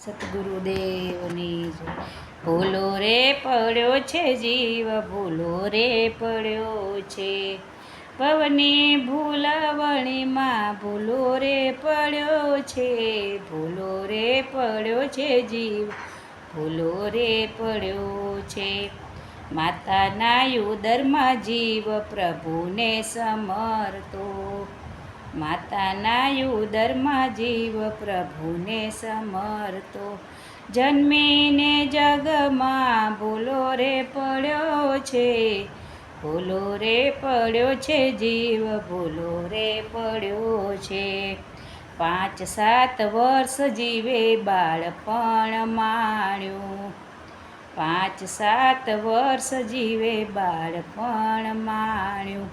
સતગુરુદેવની જય. ભૂલો રે પડ્યો છે જીવ, ભૂલો રે પડ્યો છે. ભવની ભૂલવણીમાં ભૂલો રે પડ્યો છે. ભૂલો રે પડ્યો છે જીવ, ભૂલો રે પડ્યો છે. માતાના ઉદરમાં જીવ પ્રભુને સમરતો, માતાના ઉદરમાં જીવ પ્રભુને સમરતો. જન્મીને જગમાં ભૂલો રે પડ્યો છે. ભૂલો રે પડ્યો છે જીવ, ભૂલો રે પડ્યો છે. 5-7 વર્ષ જીવે બાળપણ માણ્યું, 5-7 વર્ષ જીવે બાળપણ માણ્યું.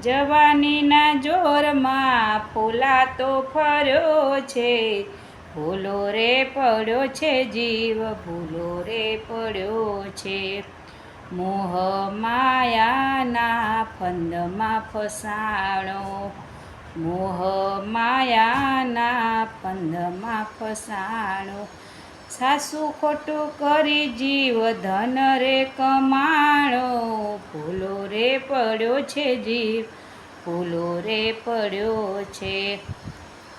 જવાનીના જોરમાં ફૂલાતો ફર્યો છે. ભૂલો રે પડ્યો છે જીવ, ભૂલો રે પડ્યો છે. મોહ માયાના ફંદમાં ફસાણો, મોહ માયાના ફંદમાં ફસાણો. સાસુ ખોટું કરી જીવ ધન રે કમાણો. ભૂલો રે પડ્યો છે જીવ, ભૂલો રે પડ્યો છે.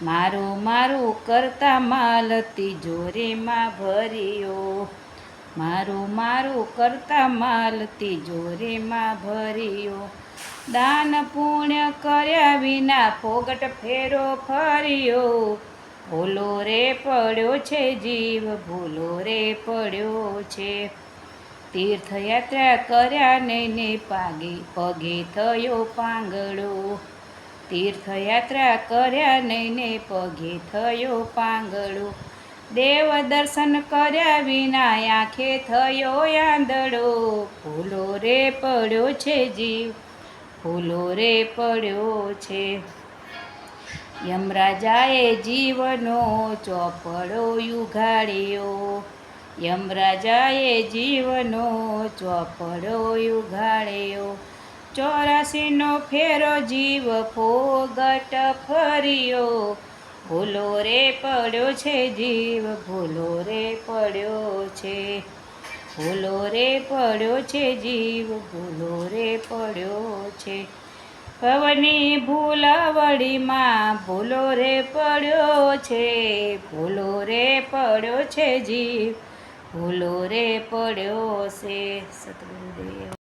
મારું મારું કરતા માલ તિજોરીમાં ભર્યો, મારું મારું કરતા માલ તિજોરીમાં ભર્યો. દાન પુણ્ય કર્યા વિના ફોગટ ફેરો ફર્યો. ભૂલો રે પડ્યો છે જીવ, ભૂલો રે પડ્યો છે. તીર્થયાત્રા કર્યા નઈને પગે થયો પાંગડો, તીર્થયાત્રા કર્યા નઈને પગે થયો પાંગડો. દેવ દર્શન કર્યા વિના આંખે થયો આંધળો. ભૂલો રે પડ્યો છે જીવ, ભૂલો રે પડ્યો છે. યમરાજાએ જીવનો ચોપડો ઉઘાડ્યો, યમરાજાએ જીવનો ચોપડો ઉઘાડ્યો. 84નો ફેરો જીવ ફોગટ ફર્યો. ભૂલો રે પડ્યો છે જીવ, ભૂલો રે પડ્યો છે. ભૂલો રે પડ્યો છે જીવ, ભૂલો રે પડ્યો છે. ભવની ભૂલવણીમાં ભૂલો રે પડ્યો છે. ભૂલો રે પડ્યો છે જીવ, ભૂલો રે પડ્યો છે. સતગુરુદેવ.